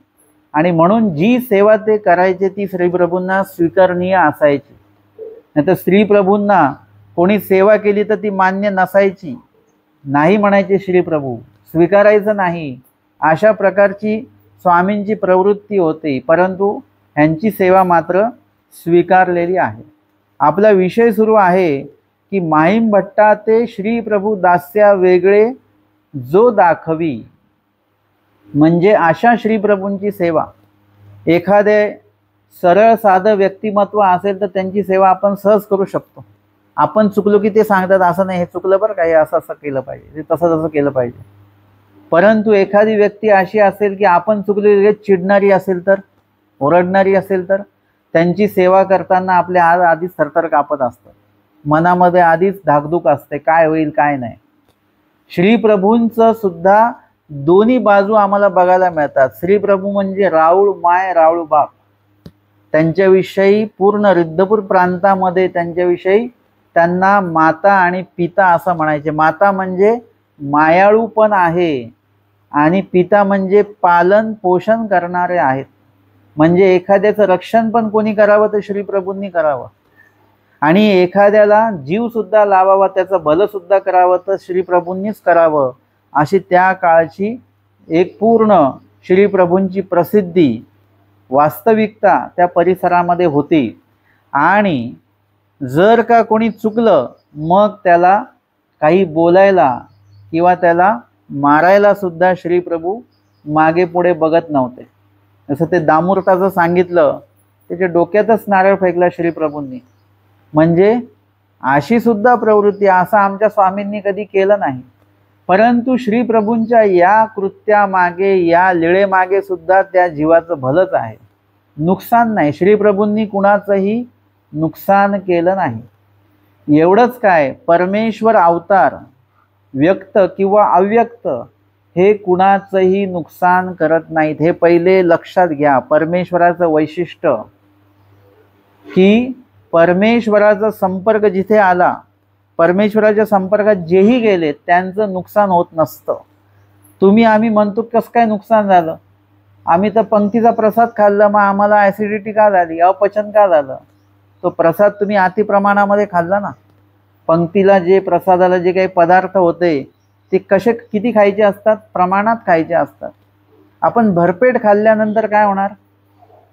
आणि म्हणून जी सेवा ते करायचे ती श्रीप्रभूंना स्वीकारणीय असायची. नाही तर श्रीप्रभूंना कोणी सेवा केली तर ती मान्य नसायची, नाही म्हणायचे श्रीप्रभू, स्वीकारायचं नाही. अशा प्रकारची स्वामींची प्रवृत्ती होती. परंतु ह्यांची सेवा मात्र स्वीकारलेली आहे. आपला विषय सुरू आहे की माहीम भट्टा ते श्रीप्रभू दास्या वेगळे जो दाखवी. म्हणजे अशा श्रीप्रभूंची सेवा, एखादे सरळ साधं व्यक्तिमत्व असेल तर त्यांची सेवा आपण सहज करू शकतो. आपण चुकलो की ते सांगतात असं नाही, हे चुकलं बरं का, हे असं असं केलं पाहिजे, हे तसं तसं केलं पाहिजे. परंतु एखादी व्यक्ती अशी असेल की आपण चुकलो लगेच चिडणारी असेल तर, ओरडणारी असेल तर, त्यांची सेवा करताना आपल्या आधीच थरथर कापत असतं. मनामध्ये आधीच धाकधूक असते, काय होईल काय नाही. श्रीप्रभूंचं सुद्धा दोन्ही बाजू आम्हाला बघायला मिळतात. श्रीप्रभू म्हणजे राऊळ माय राऊळ बाप. त्यांच्याविषयी पूर्ण रिद्धपूर प्रांतामध्ये त्यांच्याविषयी त्यांना माता आणि पिता असं म्हणायचे. माता म्हणजे मायाळू पण आहे आणि पिता म्हणजे पालन पोषण करणारे आहेत. म्हणजे एखाद्याचं रक्षण पण कोणी करावं तर श्रीप्रभूंनी करावं, आणि एखाद्याला जीव सुद्धा लावावा, त्याचं भलं सुद्धा करावं तर श्रीप्रभूंनीच करावं. अशी त्या काळची एक पूर्ण श्रीप्रभूंची प्रसिद्धी, वास्तविकता त्या परिसरामध्ये होती. आणि जर का कोणी चुकलं मग त्याला काही बोलायला किंवा त्याला मारायला सुद्धा श्रीप्रभू मागे पुढे बघत नव्हते. जसं ते दामूर्ताचं सांगितलं, त्याच्या डोक्यातच नारळ फेकला श्रीप्रभूंनी. म्हणजे अशी सुद्धा प्रवृत्ती, असं आमच्या स्वामींनी कधी केलं नाही. परंतु श्रीप्रभूंच्या या कृत्यामागे, या लीळेमागे सुद्धा त्या जीवाचं भलंच आहे, नुकसान नाही. श्रीप्रभूंनी कुणाचंही नुकसान केलं नाही. एवढंच काय, परमेश्वर अवतार व्यक्त किंवा अव्यक्त हे कुणाचंही नुकसान करत नाहीत. हे पहिले लक्षात घ्या. परमेश्वराचं वैशिष्ट्य की परमेश्वराचा संपर्क जिथे आला, परमेश्वराच्या संपर्कात जेही गेले त्यांचं नुकसान होत नसतं. तुम्ही आम्ही म्हणतो कसं काय नुकसान झालं, आम्ही तर पंक्तीचा प्रसाद खाल्ला, मग आम्हाला ॲसिडिटी का झाली, अपचन का झालं. तो प्रसाद तुम्ही अति प्रमाणामध्ये खाल्ला ना. पंक्तीला जे प्रसादाला जे काही पदार्थ होते ते कसे किती खायचे असतात, प्रमाणात खायचे असतात. आपण भरपेट खाल्ल्यानंतर काय होणार,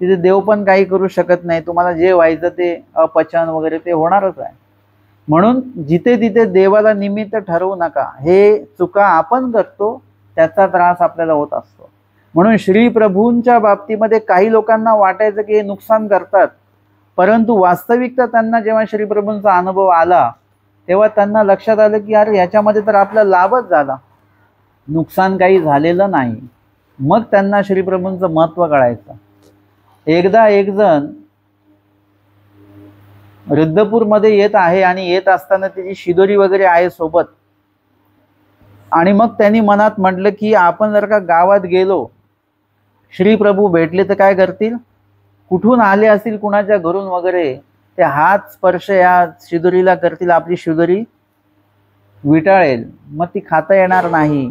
तिथे देव पण काही करू शकत नाही. तुम्हाला जे व्हायचं ते अपचन वगैरे ते होणारच आहे. म्हणून जिथे तिथे देवाला निमित्त ठरवू नका. हे चुका आपण करतो, त्याचा त्रास आपल्याला होत असतो. म्हणून श्री प्रभूंच्या बाबतीमध्ये काही लोकांना वाटायचं की हे नुकसान करतात, परंतु वास्तविकता त्यांना जेव्हा श्री प्रभूंचा अनुभव आला तेव्हा त्यांना लक्षात आलं की अरे याच्यामध्ये तर आपला लाभच झाला, नुकसान काही झालेलं नाही. मग त्यांना श्री प्रभूंचं महत्त्व कळायचं. एकदा एक जण रुद्धपूरमध्ये येत आहे आणि येत असताना त्याची शिदोरी वगैरे आहे सोबत, आणि मग त्यांनी मनात म्हटलं की आपण जर का गावात गेलो, श्री प्रभू भेटले तर काय करतील, कुठून आले असतील कुणाच्या घरून वगैरे, ते हात स्पर्श या शिदोरीला करतील, आपली शिदोरी विटाळेल, मग ती खाता येणार नाही.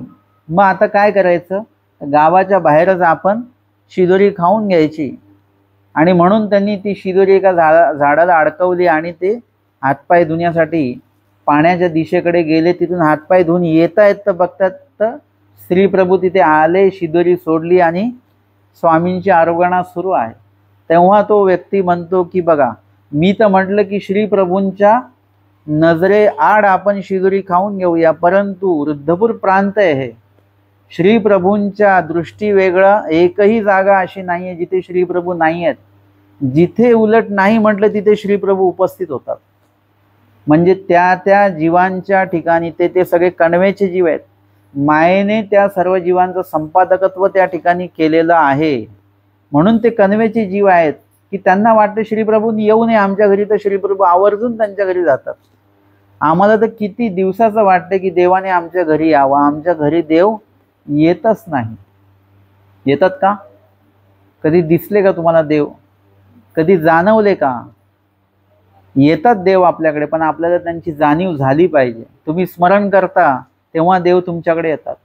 मग आता काय करायचं, गावाच्या बाहेरच आपण शिदोरी खाऊन घ्यायची. आणि म्हणून त्यांनी ती शिदोरी एका झाडाला अडकवली आणि ते हातपाय धुण्यासाठी पाण्याच्या दिशेकडे गेले. तिथून हातपाय धुवून येत आहेत तर बघतात तर श्री प्रभू तिथे आले, शिदोरी सोडली आणि स्वामींची आरोगणा सुरू आहे. तेव्हा तो व्यक्ती म्हणतो की बघा, मी तर म्हटलं की श्री प्रभूंच्या नजरे आड आपण शिदोरी खाऊन घेऊया, परंतु रुद्धपूर प्रांत आहे हे, श्री प्रभूंच्या दृष्टी वेगळं एकही जागा अशी नाही आहे जिथे श्री प्रभू नाही आहेत. जिथे उलट नाही म्हटलं तिथे श्री प्रभू उपस्थित होतात. म्हणजे त्या त्या जीवांच्या ठिकाणी ते सगळे कणवेचे जीव आहेत. मायेने त्या सर्व जीवांचं संपादकत्व त्या ठिकाणी केलेलं आहे. म्हणून ते कणवेचे जीव आहेत की त्यांना वाटतं श्री प्रभूंनी येऊ नये आमच्या घरी, तर श्री प्रभू आवर्जून त्यांच्या घरी जातात. आम्हाला तर किती दिवसाचं वाटतं की देवाने आमच्या घरी यावं, आमच्या घरी देव येतच नाही. येतात का? कधी दिसले का तुम्हाला देव? कधी जाणवले का? येतात देव आपल्याकडे, पण आपल्याला त्यांची जाणीव झाली पाहिजे. तुम्ही स्मरण करता तेव्हा देव तुमच्याकडे येतात.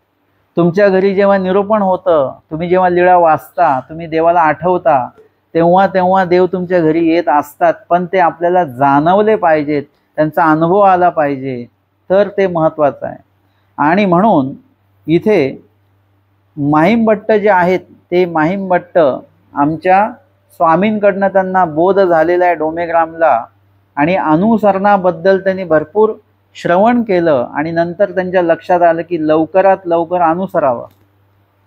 तुमच्या घरी जेव्हा निरूपण होतं, तुम्ही जेव्हा लीळा वाचता, तुम्ही देवाला आठवता, तेव्हा तेव्हा देव तुमच्या घरी येत असतात. पण ते आपल्याला जाणवले पाहिजेत, त्यांचा अनुभव आला पाहिजे, तर ते महत्त्वाचं आहे. आणि म्हणून इथे माहीमभट्ट जे आहेत ते माहीमभट्ट आमच्या स्वामींकडनं त्यांना बोध झालेला आहे डोमेग्रामला, आणि अनुसरणाबद्दल त्यांनी भरपूर श्रवण केलं आणि नंतर त्यांच्या लक्षात आलं की लवकरात लवकर अनुसरावं,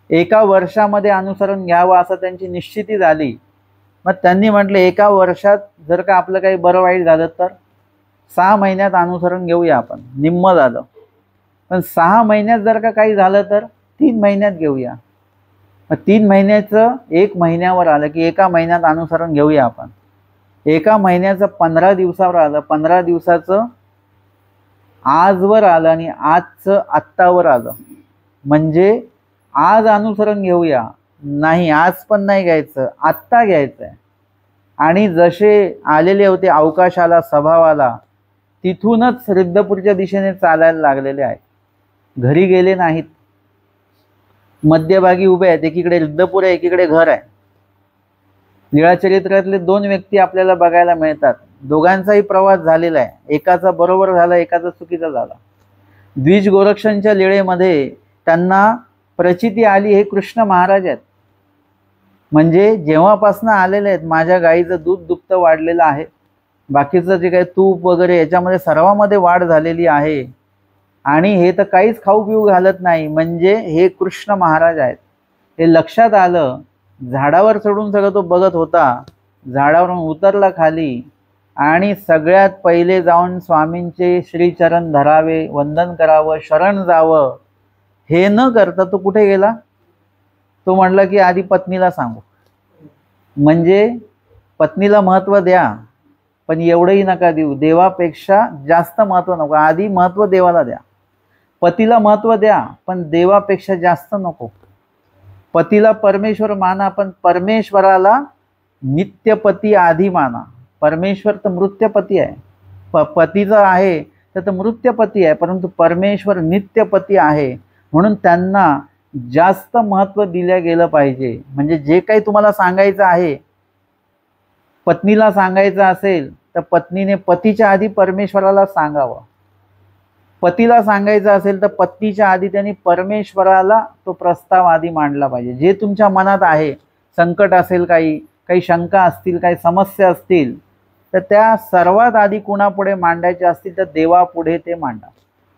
1 वर्षामध्ये अनुसरण घ्यावं असं त्यांची निश्चिती झाली. मग त्यांनी म्हटलं 1 वर्षात जर का आपलं काही बरं वाईट झालं तर 6 महिन्यात अनुसरण घेऊया आपण, निम्म झालं. पण 6 महिन्यात जर का काही झालं तर 3 महिन्यात घेऊया. मग 3 महिन्याचं 1 महिन्यावर आलं की 1 महिन्यात अनुसरण घेऊया आपण. 1 महिन्याचं 15 दिवसावर आलं, 15 दिवसाचं आजवर आलं आणि आजचं आत्तावर आलं. म्हणजे आज अनुसरण घेऊया, नाही आज पण नाही घ्यायचं, आत्ता घ्यायचं आहे. आणि जसे आलेले होते अवकाशाला, स्वभावाला, तिथूनच रुद्धपूरच्या दिशेने चालायला लागलेले आहेत. घरी गेले नाहीत, मध्यभागी उभे आहेत. एकीकडे रुद्धपूर आहे, एकीकडे घर आहे. लीळाचरित्रातले 2 व्यक्ती आपल्याला बघायला मिळतात. दोघांचाही प्रवास झालेला आहे. एकाचा बरोबर झाला, एकाचा चुकीचा झाला. द्विज गोरक्षांच्या लीळेमध्ये त्यांना प्रचिती आली हे कृष्ण महाराज आहेत. म्हणजे जेव्हापासून आलेले आहेत, माझ्या गाईचं दूध दुभतं वाढलेलं आहे, बाकीचं जे काही तूप वगैरे याच्यामध्ये सर्वामध्ये वाढ झालेली आहे, आणि हे तर काहीच खाऊ पिऊ घालत नाही, म्हणजे हे कृष्ण महाराज आहेत. हे लक्षात आलं. झाडावर चढून सगळं तो बघत होता, झाडावरून उतरला खाली आणि सगळ्यात पहिले जाऊन स्वामींचे श्रीचरण धरावे, वंदन करावं, शरण जावं. हे न करता तो कुठे गेला? तो म्हटला की आधी पत्नीला सांगू. म्हणजे पत्नीला महत्त्व द्या, पण एवढंही नका देऊ, देवापेक्षा जास्त महत्त्व नको. आधी महत्त्व देवाला द्या. पतीला महत्त्व द्या, पण देवापेक्षा जास्त नको. पतीला परमेश्वर माना, पण परमेश्वराला नित्यपती आधी माना. परमेश्वर तर मृत्यपती आहे, पतीचा आहे तर मृत्यपती आहे, परंतु परमेश्वर नित्यपती आहे, म्हणून त्यांना जास्त महत्त्व दिलं गेलं पाहिजे. म्हणजे जे काही तुम्हाला सांगायचं आहे, पत्नीला सांगायचं असेल तर पत्नीने पतीच्या आधी परमेश्वराला सांगावं, पतीला सांगायचं असेल तर पत्नीच्या आधी त्यांनी परमेश्वराला तो प्रस्ताव आधी मांडला पाहिजे. जे तुमच्या मनात आहे, संकट असेल, काही शंका असतील, काही समस्या असतील, तर त्या सर्वात आधी कुणापुढे मांडायच्या असतील तर देवापुढे ते मांडा.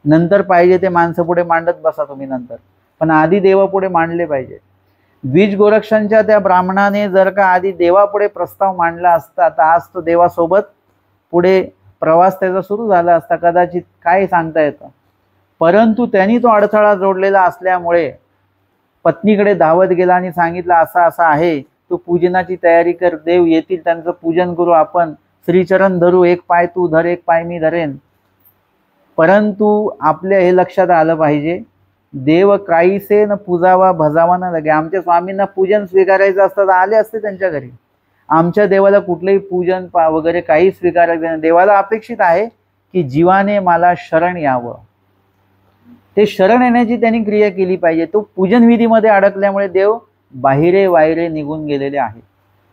नंतर पाहिजे ते माणसापुढे मांडत बसा तुम्ही नंतर, पण आधी देवापुढे मांडले पाहिजे. द्विज गोरक्षांच्या त्या ब्राह्मणाने जर का आधी देवापुढे प्रस्ताव मांडला असता तर आज तो देवासोबत पुढे प्रवास त्याचा सुरू झाला असता, कदाचित, काय सांगता येतं. परंतु त्यांनी तो अडथळा जोडलेला असल्यामुळे पत्नीकडे धावत गेला आणि सांगितलं असं असं आहे, तू पूजनाची तयारी कर, देव येतील, त्यांचं पूजन करू, आपण श्रीचरण धरू, एक पाय तू धर, एक पाय मी धरेन. परंतु आपल्या हे लक्षात आलं पाहिजे, देव काहीसे न पूजावा भजावा न लगे. आमच्या स्वामींना पूजन स्वीकारायचं असतं तर आले असते त्यांच्या घरी. आमच्या देवाला कुठलंही पूजन वगैरे काही स्वीकारायचं नाही. देवाला अपेक्षित आहे की जीवाने मला शरण यावं. ते शरण येण्याची त्यांनी क्रिया केली पाहिजे. तो पूजन विधीमध्ये अडकल्यामुळे देव बाहेरे वायरे निघून गेलेले आहे.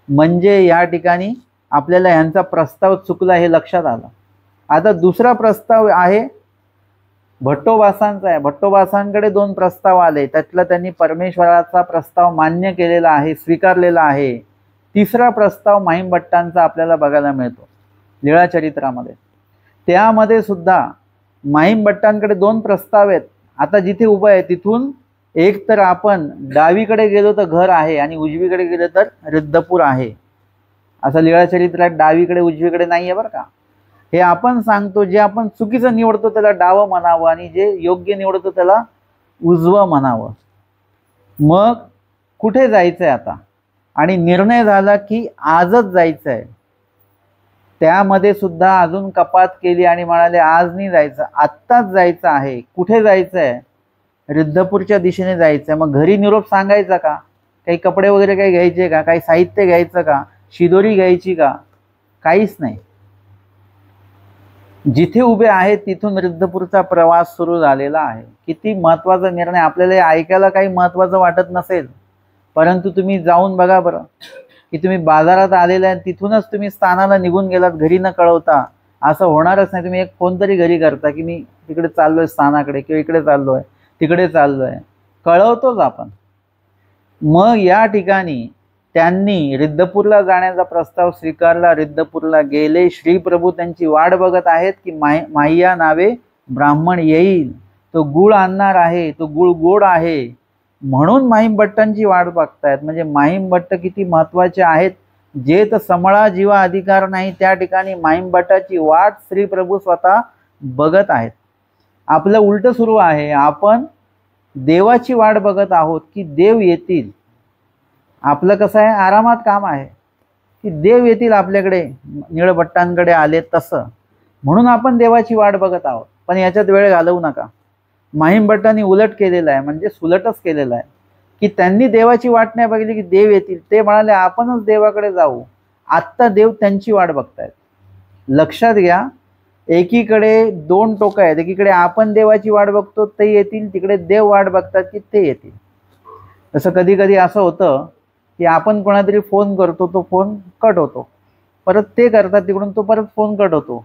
म्हणजे या ठिकाणी आपल्याला ह्यांचा प्रस्ताव चुकला हे लक्षात आलं. आता दुसरा प्रस्ताव आहे भट्टोबासांचा आहे. भट्टोबासांकडे 2 प्रस्ताव आले, त्यातला त्यांनी परमेश्वराचा प्रस्ताव मान्य केलेला आहे, स्वीकारलेला आहे. तिसरा प्रस्ताव माहीमभट्टांचा आपल्याला बघायला मिळतो लीळाचरित्रामध्ये. त्यामध्ये सुद्धा माहीमभट्टांकडे 2 प्रस्ताव आहेत. आता जिथे उभं आहे तिथून एक तर आपण डावीकडे गेलो तर घर आहे आणि उजवीकडे गेलो तर रिद्धपूर आहे. असं लीळाचरित्रात डावीकडे उजवीकडे नाही आहे बरं का. हे आपण सांगतो, जे आपण चुकीचं निवडतो त्याला डावं म्हणावं आणि जे योग्य निवडतो त्याला उजवं म्हणावं. मग कुठे जायचं आहे आता, आणि निर्णय झाला की आजच जायचं आहे. त्यामध्ये सुद्धा अजून कपात केली आणि म्हणाले आज नाही जायचं, आत्ताच जायचं आहे. कुठे जायचं आहे? रिद्धपूरच्या दिशेने जायचं आहे. मग घरी निरोप सांगायचा का? काही कपडे वगैरे काही घ्यायचे का? काही साहित्य घ्यायचं का? शिदोरी घ्यायची का? काहीच नाही. जिथे उभे आहेत तिथून रिद्धपूरचा प्रवास सुरू झालेला आहे. किती महत्त्वाचा निर्णय. आपल्याला ऐकायला काही महत्त्वाचं वाटत नसेल, परंतु तुम्ही जाऊन बघा बरं की तुम्ही बाजारात आलेला आहे, तिथूनच तुम्ही स्थानाला निघून गेलात घरी न कळवता. असं होणारच नाही. तुम्ही एक फोन तरी घरी करता की मी तिकडे चाललोय स्थानाकडे, किंवा इकडे चाललोय, तिकडे चाललोय, कळवतोच आपण. मग या ठिकाणी त्यांनी रिद्धपूरला जाण्याचा प्रस्ताव स्वीकारला. रिद्धपूरला गेले. श्रीप्रभू त्यांची वाट बघत आहेत की माह्या नावे ब्राह्मण येईल, तो गुळ आणणार आहे, तो गुळ गोड आहे, म्हणून माहीमभट्टांची वाट बघतायत. म्हणजे माहीमभट्ट किती महत्त्वाचे आहेत. जे तर समळा जीवा अधिकार नाही त्या ठिकाणी माहीमभट्टाची वाट श्रीप्रभू स्वतः बघत आहेत. आपलं उलट सुरू आहे. आपण देवाची वाट बघत आहोत की देव येतील. आपलं कसं आहे, आरामात काम आहे की देव येतील आपल्याकडे, निळभट्टांकडे आले तसं, म्हणून आपण देवाची वाट बघत आहोत. पण याच्यात वेळ घालवू नका. माहीमभट्टांनी उलट केलेलं आहे, म्हणजे सुलटच केलेलं आहे की त्यांनी देवाची वाट नाही बघितली की देव येतील. ते म्हणाले आपणच देवाकडे जाऊ. आत्ता देव त्यांची वाट बघतायत. लक्षात घ्या, एकीकडे 2 टोकं आहेत. एकीकडे आपण देवाची वाट बघतो ते येतील, तिकडे देव वाट बघतात की ते येतील. तसं कधी कधी असं होतं की आपण कोणातरी फोन करतो, तो फोन कट होतो, परत ते करतात तिकडून, तो परत फोन कट होतो.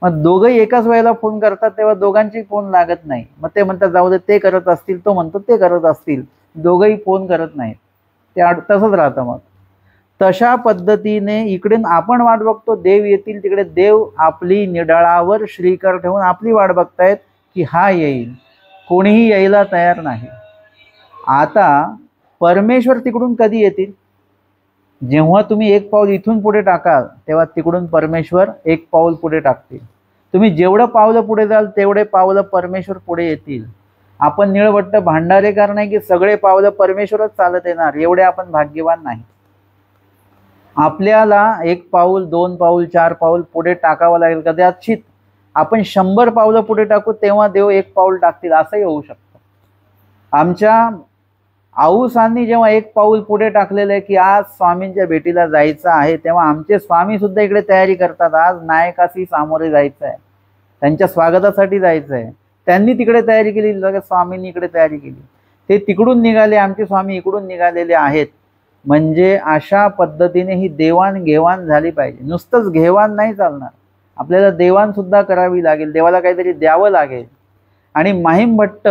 मग दोघंही एकाच वेळेला फोन करतात तेव्हा दोघांची फोन लागत नाही. मग ते म्हणतात जाऊ दे, ते करत असतील, तो म्हणतो ते करत असतील, दोघंही फोन करत नाहीत. ते तसंच राहतं. मग तशा पद्धतीने इकडे आपण वाट बघतो देव येतील, तिकडे देव आपली निडळावर श्रीकर ठेवून आपली वाट बघतायत की हा येईल. कोणीही यायला तयार नाही. आता परमेश्वर तिकडून कधी येतील? जेव्हा तुम्ही एक पाऊल इथून पुढे टाकाल तेव्हा तिकडून परमेश्वर एक पाऊल पुढे टाकतील. तुम्ही जेवढं पावलं पुढे जाल तेवढे पावलं परमेश्वर पुढे येतील. आपण निळभट्ट भांडारेकर नाही की सगळे पावलं परमेश्वरच चालत येणार, एवढे आपण भाग्यवान नाही. आपल्याला 1 पाऊल, 2 पाऊल, 4 पाऊल पुढे टाकावं लागेल. कदाचित आपण 100 पावलं पुढे टाकू तेव्हा देव 1 पाऊल टाकतील, असंही होऊ शकतं. आमच्या आऊसांनी जेव्हा एक पाऊल पुढे टाकलेलं आहे की आज स्वामींच्या भेटीला जायचं आहे, तेव्हा आमचे स्वामी सुद्धा इकडे तयारी करतात. आज नायकाशी सामोरे जायचं आहे, त्यांच्या स्वागतासाठी जायचं आहे. त्यांनी तिकडे तयारी केली, लगेच स्वामींनी इकडे तयारी केली. ते तिकडून निघाले, आमचे स्वामी इकडून निघालेले आहेत. म्हणजे अशा पद्धतीने ही देवाणघेवाण झाली पाहिजे. नुसतंच घेवाण नाही चालणार, आपल्याला देवाण सुद्धा करावी लागेल, देवाला काहीतरी द्यावं लागेल. आणि माहीम भट्ट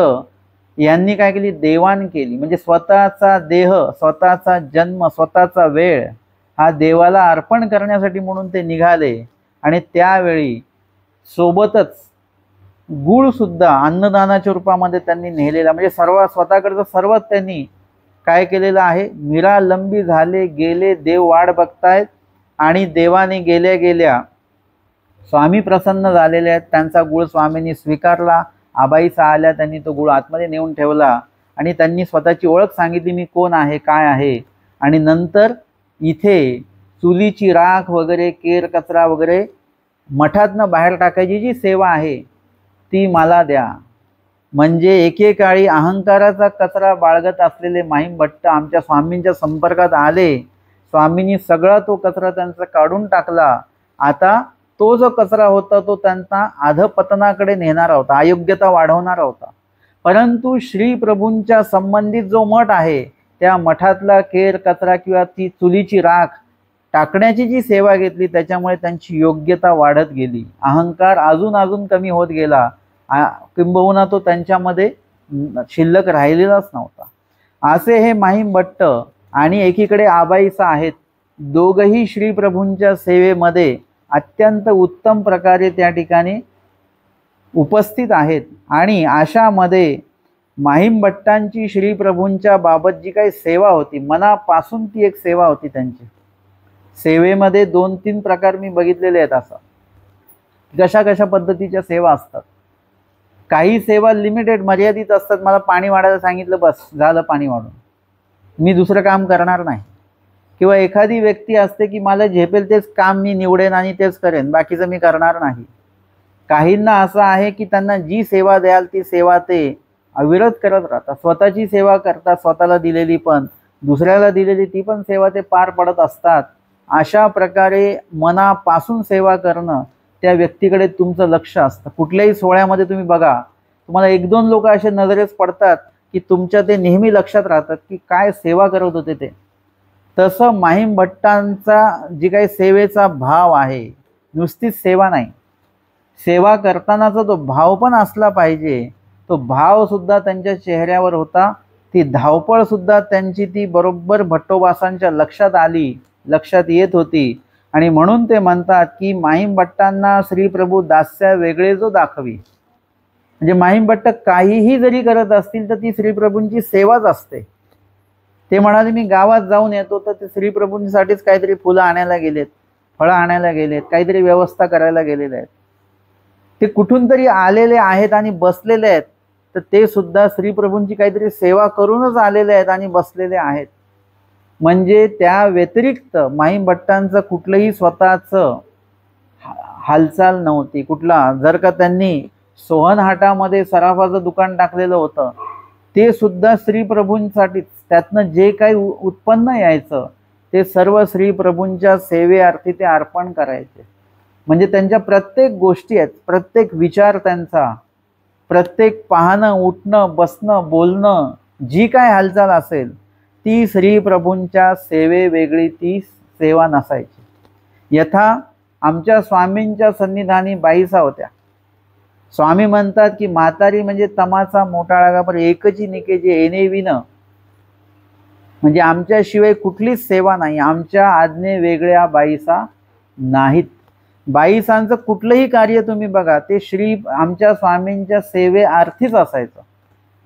यांनी काय केली, देवाण केली. म्हणजे स्वतःचा देह, स्वतःचा जन्म, स्वतःचा वेळ हा देवाला अर्पण करण्यासाठी म्हणून ते निघाले. आणि त्यावेळी सोबतच गुळ सुद्धा अन्नदानाच्या रूपामध्ये त्यांनी नेलेला. म्हणजे स्वतःकडचं सर्वच त्यांनी काय केलेलं आहे, निरालंबी झाले गेले, देव वाट बघतायत. आणि देवाने गेल्या गेल्या स्वामी प्रसन्न झालेले आहेत. त्यांचा गुळ स्वामींनी स्वीकारला. आबाईचा आल्या, त्यांनी तो गुळ आतमध्ये नेऊन ठेवला आणि त्यांनी स्वतःची ओळख सांगितली, मी कोण आहे, काय आहे. आणि नंतर इथे चुलीची राख वगैरे, केर कचरा वगैरे मठातनं बाहेर टाकायची जी सेवा आहे ती मला द्या. म्हणजे एकेकाळी अहंकाराचा कचरा बाळगत असलेले माहीम भट्ट आमच्या स्वामींच्या संपर्कात आले. स्वामींनी सगळा तो कचरा त्यांचा काढून टाकला. आता तो जो कचरा होता तो त्यांचा अधपतनाकडे नेणारा होता, अयोग्यता वाढवणारा होता. परंतु श्री प्रभूंच्या संबंधित जो मठ आहे त्या मठातला केर कचरा किंवा ती चुलीची राख टाकण्याची जी सेवा घेतली त्याच्यामुळे त्यांची योग्यता वाढत गेली, अहंकार अजून अजून कमी होत गेला. किंबहुना तो त्यांच्यामध्ये शिल्लक राहिलेलाच नव्हता. असे हे माहीम भट्ट आणि एकीकडे आबाईसा आहेत, दोघही श्री प्रभूंच्या सेवेमध्ये अत्यंत उत्तम प्रकारे त्या ठिकाणी उपस्थित आहेत. आणि अशामध्ये माहीम भट्टांची श्री प्रभूंच्या बाबत जी काही सेवा होती, मनापासून ती एक सेवा होती. त्यांची सेवेमध्ये 2-3 प्रकार मी बघितलेले आहेत. असं कशा कशा पद्धतीच्या सेवा असतात. काही सेवा लिमिटेड, मर्यादित असतात. मला पाणी वाढायला सांगितलं, बस झालं पाणी वाढून, मी दुसरं काम करणार नाही. किंवा एखादी व्यक्ती असते की मला झेपेल तेच काम मी निवडेन आणि तेच करेन, बाकीचं मी करणार नाही. काहींना असं आहे की त्यांना जी सेवा द्याल ती सेवा ते अविरत करत राहतात. स्वतःची सेवा करतात, स्वतःला दिलेली पण, दुसऱ्याला दिलेली ती पण सेवा ते पार पडत असतात. अशा प्रकारे मनापासून सेवा करणं त्या व्यक्तीकडे तुमचं लक्ष असतं. कुठल्याही सोहळ्यामध्ये तुम्ही बघा, तुम्हाला 1-2 लोक असे नजरेस पडतात की तुमच्या ते नेहमी लक्षात राहतात की काय सेवा करत होते ते. तसं माहीम भट्टांचा जी काही सेवेचा भाव आहे, नुसतीच सेवा नाही, सेवा करतानाचा तो भाव पण असला पाहिजे. तो भाव सुद्धा त्यांच्या चेहऱ्यावर होता. ती धावपळ सुद्धा त्यांची ती बरोबर भट्टोबासांच्या लक्षात आली, लक्षात येत होती. आणि म्हणून ते म्हणतात की माहीम भट्टांना श्रीप्रभू दास्य वेगळे जो दाखवी. म्हणजे माहीम भट्ट काहीही जरी करत असतील तर ती श्रीप्रभूंची सेवाच असते. ते म्हणाले मी गावात जाऊन येतो तर ते श्रीप्रभूंसाठीच काहीतरी फुलं आणायला गेलेत, फळं आणायला गेलेत, काहीतरी व्यवस्था करायला गेलेले आहेत. ते कुठून तरी आलेले आहेत आणि बसलेले आहेत, तर ते सुद्धा श्रीप्रभूंची काहीतरी सेवा करूनच आलेले आहेत आणि बसलेले आहेत. म्हणजे त्या व्यतिरिक्त माहीम भट्टांचं कुठलंही स्वतःचं हालचाल नव्हती. कुठला जर का त्यांनी सोहनहाटामध्ये सराफाचं दुकान टाकलेलं होतं ते सुद्धा श्रीप्रभूंसाठीच. त्यातनं जे काही उत्पन्न यायचं ते सर्व श्रीप्रभूंच्या सेवेअर्थी ते अर्पण करायचे. म्हणजे त्यांच्या प्रत्येक गोष्टी आहेत, प्रत्येक विचार त्यांचा, प्रत्येक पाहणं, उठणं, बसणं, बोलणं, जी काय हालचाल असेल ती श्रीप्रभूंच्या सेवे वेगळी ती सेवा नसायची. यथा आमच्या स्वामींच्या सन्निधानी बाईसा होत्या. स्वामी म्हणतात की म्हातारी म्हणजे तमाचा मोठाळा पर एकची निकेची येणे विन. म्हणजे आमच्याशिवाय कुठलीच सेवा नाही, आमच्या आज्ञे वेगळ्या बाईसा नाहीत. बाईसांचं कुठलंही कार्य तुम्ही बघा ते आमच्या स्वामींच्या सेवेअर्थीच असायचं.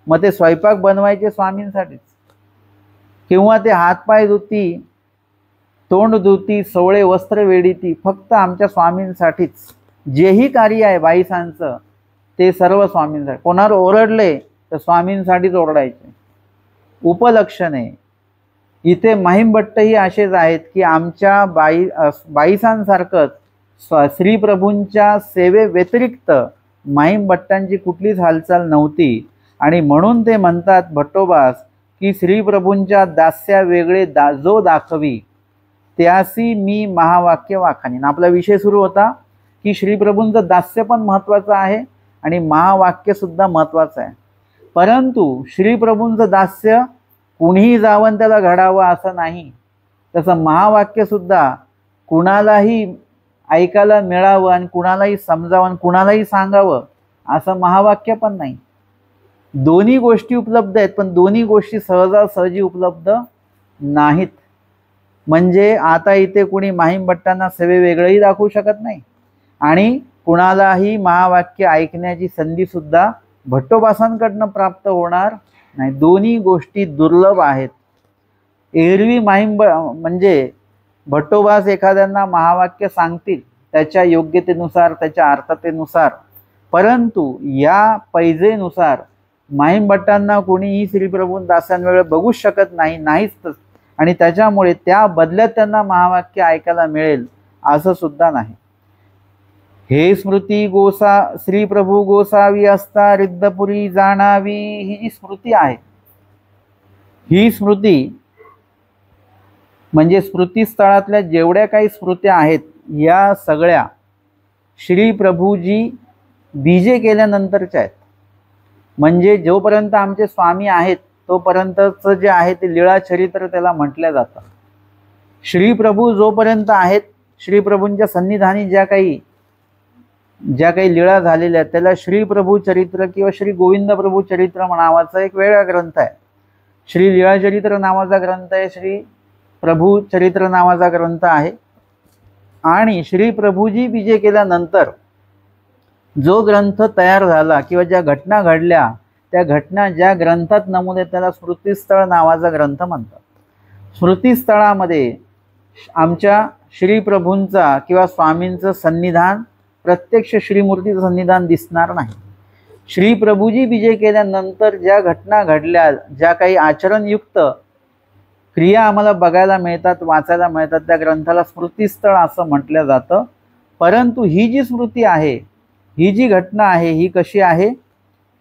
मग ते स्वयंपाक बनवायचे स्वामींसाठीच, किंवा ते हातपाय धुती, तोंड धुती, सोवळे वस्त्र वेडीती, फक्त आमच्या स्वामींसाठीच. जेही कार्य आहे बाईसांचं ते सर्व स्वामींसाठी. कोणावर ओरडले तर स्वामींसाठीच ओरडायचे. उपलक्षणे इथे माहीम भट्टही असेच आहेत की आमच्या बाईसांसारखंच श्रीप्रभूंच्या सेवे व्यतिरिक्त माहीम भट्टांची कुठलीच हालचाल नव्हती. आणि म्हणून ते म्हणतात भट्टोबास की श्रीप्रभूंच्या दास्या वेगळे जो दाखवी त्यासी मी महावाक्य वाखानीन. आपला विषय सुरू होता की श्रीप्रभूंचं दास्य पण महत्त्वाचं आहे आणि महावाक्य सुद्धा महत्त्वाचं आहे. परंतु श्रीप्रभूंचं दास्य कुणीही जावं त्याला घडावं असं नाही. तसं महावाक्य सुद्धा कुणालाही ऐकायला मिळावं आणि कुणालाही समजावं आणि कुणालाही सांगावं असं महावाक्य पण नाही. दोन्ही गोष्टी उपलब्ध आहेत, पण दोन्ही गोष्टी सहजासहजी उपलब्ध नाहीत. म्हणजे आता इथे कुणी माहीम भट्टांना सेवे वेगळंही दाखवू शकत नाही आणि कुणालाही महावाक्य ऐकण्याची संधी सुद्धा भट्टोबासांकडनं प्राप्त होणार नाही. दोन्ही गोष्टी दुर्लभ आहेत. एरवी म्हणजे भट्टोबास एखाद्यांना महावाक्य सांगतील त्याच्या योग्यतेनुसार, त्याच्या अर्थतेनुसार, परंतु या पैजेनुसार माहीम भट्टांना कोणीही श्रीप्रभू दासांवेळे बघूच शकत नाहीच. आणि त्याच्यामुळे त्या बदल्यात त्यांना महावाक्य ऐकायला मिळेल असं सुद्धा नाही. हे स्मृती श्री प्रभू गोसावी असता रिद्धपुरी जाणावी, ही जी स्मृती आहे, ही स्मृती म्हणजे स्मृतीस्थळातल्या जेवढ्या काही स्मृत्या आहेत या सगळ्या श्री प्रभूजी बीजे केल्यानंतरच्या आहेत. म्हणजे जोपर्यंत आमचे स्वामी आहेत तोपर्यंतचं जे आहे ते लीळा चरित्र त्याला म्हटलं जातं. श्रीप्रभू जोपर्यंत आहेत, श्रीप्रभूंच्या सन्निधानी ज्या काही लीळा झालेल्या आहेत त्याला श्रीप्रभू चरित्र किंवा श्री गोविंद प्रभू चरित्र नावाचा एक वेगळा ग्रंथ आहे. श्री लीळा चरित्र नावाचा ग्रंथ आहे, श्री प्रभू चरित्र नावाचा ग्रंथ आहे. आणि श्री प्रभूजी विजय केल्यानंतर जो ग्रंथ तयार झाला किंवा ज्या घटना घडल्या त्या घटना ज्या ग्रंथात नमूद आहेत त्याला स्मृतीस्थळ नावाचा ग्रंथ म्हणतात. स्मृतीस्थळामध्ये आमच्या श्रीप्रभूंचा किंवा स्वामींचं सन्निधान, प्रत्यक्ष श्रीमूर्तीचं सन्निधान दिसणार नाही. श्रीप्रभूजी विजय केल्यानंतर ज्या घटना घडल्या, ज्या काही आचरणयुक्त क्रिया आम्हाला बघायला मिळतात, वाचायला मिळतात, त्या ग्रंथाला स्मृतीस्थळ असं म्हटलं जातं. परंतु ही जी स्मृती आहे, ही जी घटना आहे, ही कशी आहे?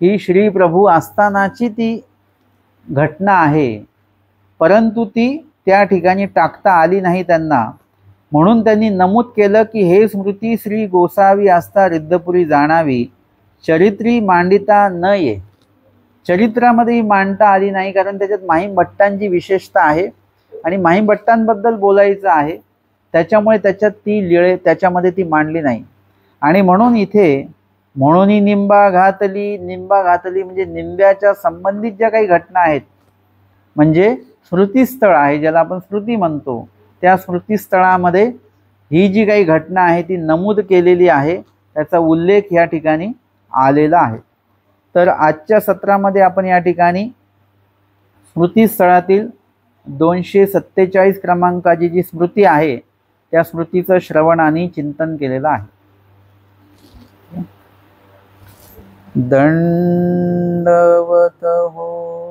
ही श्री प्रभू असतानाची ती घटना आहे, परंतु ती त्या ठिकाणी टाकता आली नाही त्यांना. म्हणून त्यांनी नमूद केलं की हे स्मृती श्री गोसावी असता रिद्धपुरी जाणावी, चरित्री मांडिता न ये. चरित्रामध्ये ही मांडता आली नाही कारण त्याच्यात माहीम भट्टांची विशेषता आहे आणि माहीम भट्टांबद्दल बोलायचं आहे, त्याच्यामुळे त्याच्यामध्ये ती मांडली नाही. आणि म्हणून इथे निंबा घातली म्हणजे निंब्याच्या संबंधित ज्या काही घटना आहेत, म्हणजे स्मृतीस्थळ आहे ज्याला आपण स्मृती म्हणतो, त्या स्मृतीस्थळामध्ये ही जी काही घटना आहे ती नमूद केलेली आहे, त्याचा उल्लेख या ठिकाणी आलेला आहे. तर आजच्या सत्रामध्ये आपण या ठिकाणी स्मृतीस्थळातील 247 क्रमांकाची जी स्मृती आहे त्या स्मृतीचं श्रवण आणि चिंतन केलेलं आहे. दंडवत हो.